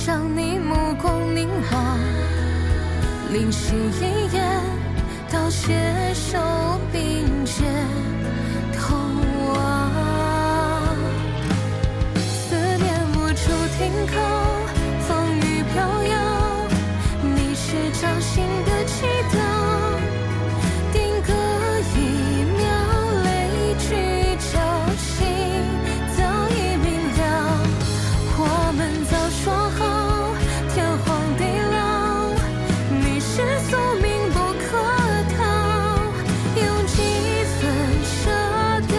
将你目光凝望，临行一眼，到携手并肩同往。思念无处停靠，风雨飘摇，你是掌心的祈祷，定格一秒，泪去交心早已明了，我们早说好，天荒地老，你是宿命不可逃，用几分舍得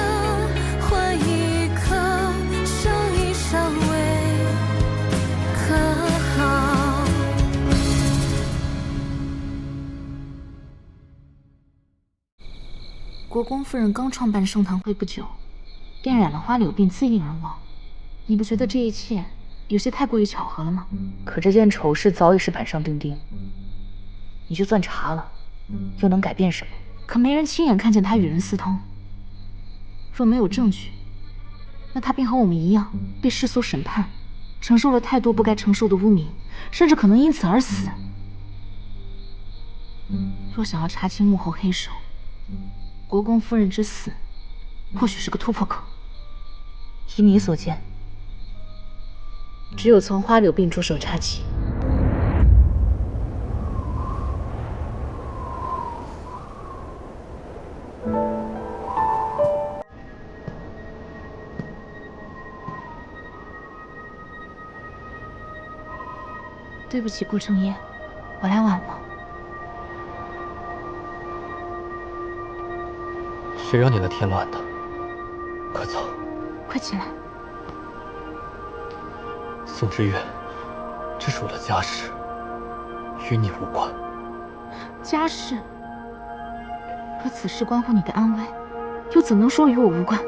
换一颗相依相偎，可好？国公夫人刚创办盛唐会不久，便染了花柳病，自缢而亡。你不觉得这一切有些太过于巧合了吗？可这件丑事早已是板上钉钉，你就算查了，又能改变什么？可没人亲眼看见他与人私通。若没有证据，那他便和我们一样被世俗审判，承受了太多不该承受的污名，甚至可能因此而死。若想要查清幕后黑手，国公夫人之死或许是个突破口。依你所见，只有从花柳病着手查起。对不起，顾成业，我来晚了。谁让你来添乱的？快走！快起来！宋之月，这是我的家事，与你无关。家事？可此事关乎你的安危，又怎能说与我无关？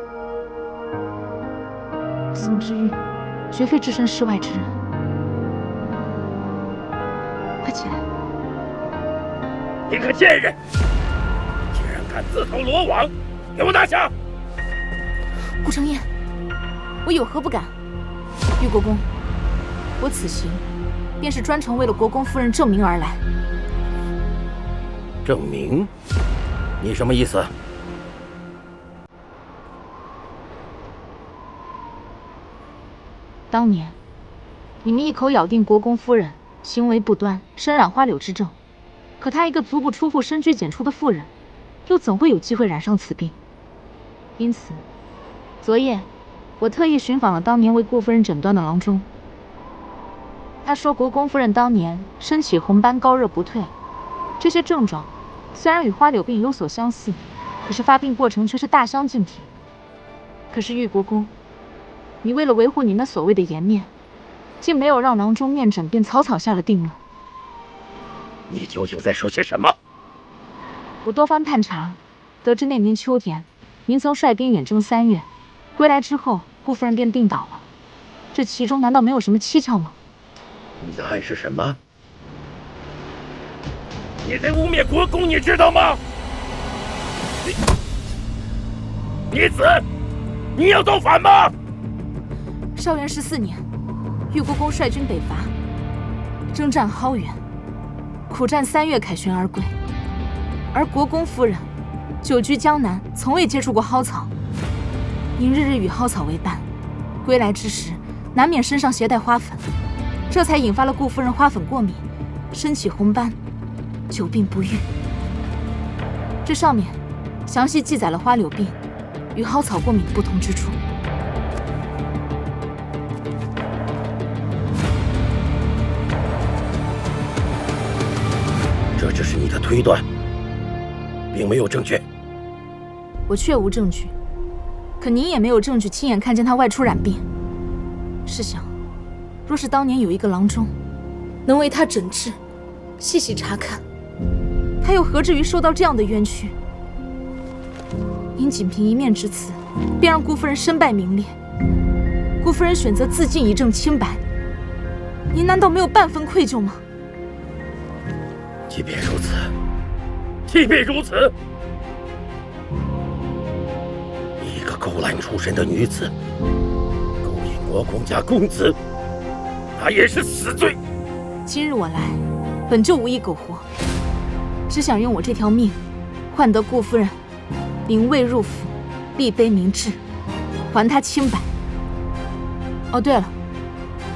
宋之玉绝非置身事外之人。快起来！你个贱人，竟然敢自投罗网！给我拿下！顾成业，我有何不敢？玉国公，我此行便是专程为了国公夫人证明而来。证明？你什么意思？当年你们一口咬定国公夫人行为不端，身染花柳之症，可她一个足不出户、深居简出的妇人，又怎会有机会染上此病？因此，昨夜我特意寻访了当年为顾夫人诊断的郎中。他说，国公夫人当年身起红斑，高热不退，这些症状虽然与花柳病有所相似，可是发病过程却是大相径庭。可是玉国公，你为了维护你那所谓的颜面，竟没有让郎中面诊，便草草下了定论。你究竟在说些什么？我多番探查，得知那年秋天，您曾率兵远征3月，归来之后，顾夫人便病倒了。这其中难道没有什么蹊跷吗？你在暗示什么？你在污蔑国公，你知道吗？逆子，你要造反吗？绍元14年，玉国公率军北伐，征战蒿原，苦战3月，凯旋而归。而国公夫人久居江南，从未接触过蒿草。您日日与蒿草为伴，归来之时难免身上携带花粉，这才引发了顾夫人花粉过敏，身起红斑，久病不愈。这上面详细记载了花柳病与蒿草过敏不同之处。这只是你的推断，并没有证据。我确无证据，可您也没有证据亲眼看见他外出染病。试想，若是当年有一个郎中能为他诊治，细细查看，他又何至于受到这样的冤屈？您仅凭一面之词，便让顾夫人身败名裂，顾夫人选择自尽以证清白，您难道没有半分愧疚吗？即便如此，即便如此，一个勾栏出身的女子，勾引国公家公子，那也是死罪。今日我来，本就无意苟活，只想用我这条命，换得顾夫人灵位入府，立碑明志，还她清白。哦，对了，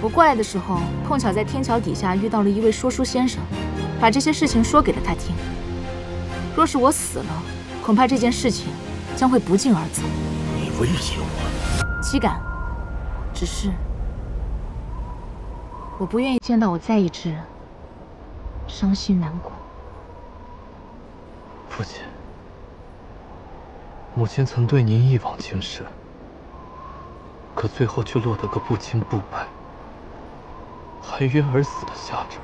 我过来的时候，碰巧在天桥底下遇到了一位说书先生，把这些事情说给了他听。若是我死了，恐怕这件事情将会不胫而走。你威胁我？岂敢？只是我不愿意见到我在意之人伤心难过。父亲，母亲曾对您一往情深，可最后却落得个不清不白、含冤而死的下场。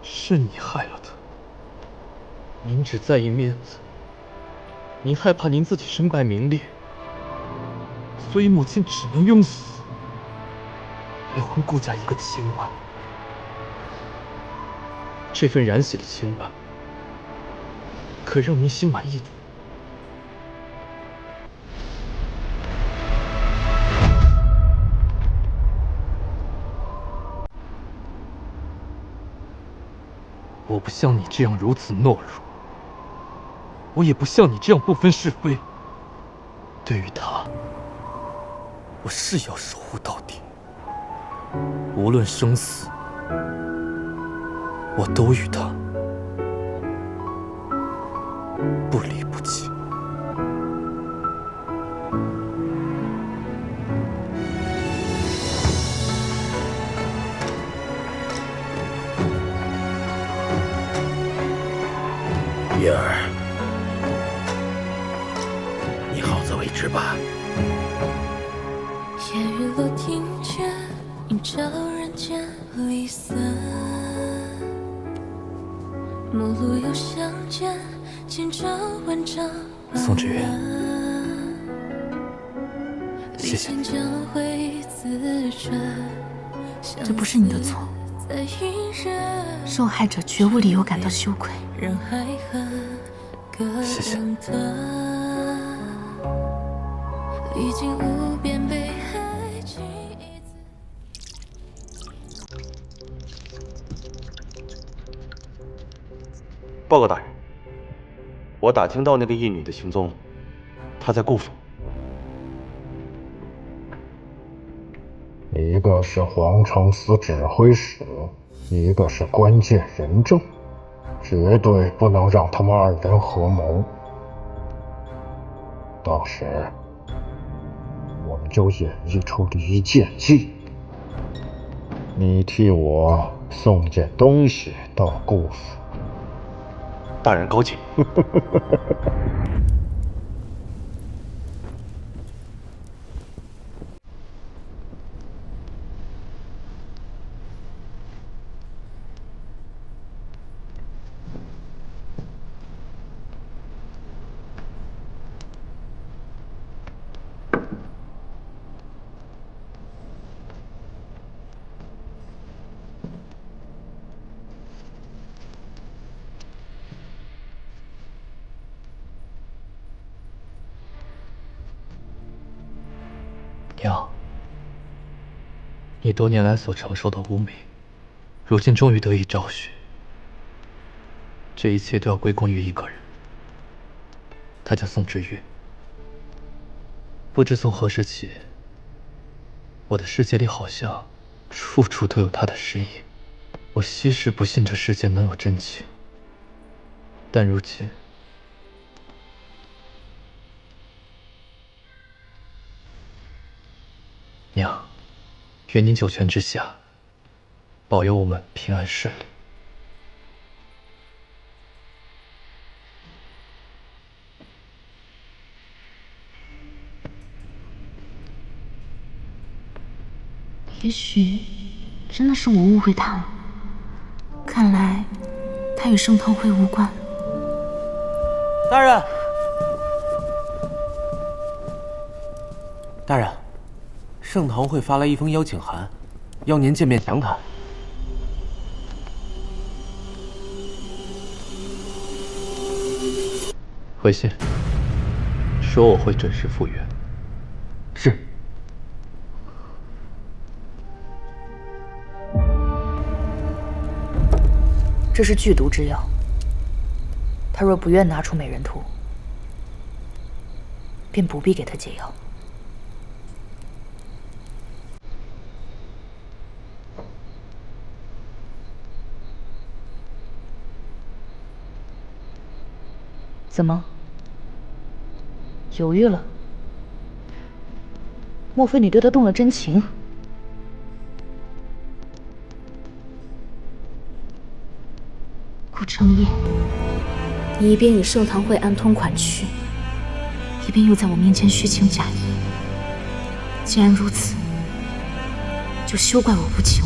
是你害了他。您只在意面子，您害怕您自己身败名裂，所以母亲只能用死来还顾家一个清白。这份染血的清白，可让您心满意足？我不像你这样如此懦弱，我也不像你这样不分是非。对于他，我是要守护到底，无论生死，我都与他不离不弃。叶儿，你好自为之吧。夜雨落庭前，映照人间离散。陌路又相见，千朝万丈。宋芷月，谢谢你。这不是你的错，受害者绝无理由感到羞愧。谢谢。历经无边北海情。报告大人，我打听到那个义女的行踪，她在顾府。一个是皇城司指挥使，一个是关键人证，绝对不能让他们二人合谋。到时我们就演绎出离间计，你替我送件东西到顾府。大人高见。娘，你多年来所承受的污名，如今终于得以昭雪。这一切都要归功于一个人，他叫宋芷月。不知从何时起，我的世界里好像处处都有他的身影。我昔时不信这世界能有真情，但如今，娘，愿您九泉之下，保佑我们平安顺利。也许真的是我误会他了，看来他与盛唐会无关。大人，大人，盛唐会发来一封邀请函，要您见面详谈。回信，说我会准时复原。是。这是剧毒之药，他若不愿拿出美人图，便不必给他解药。怎么？犹豫了？莫非你对他动了真情？顾成义，你一边与盛唐会暗通款曲，一边又在我面前虚情假意。既然如此，就休怪我无情。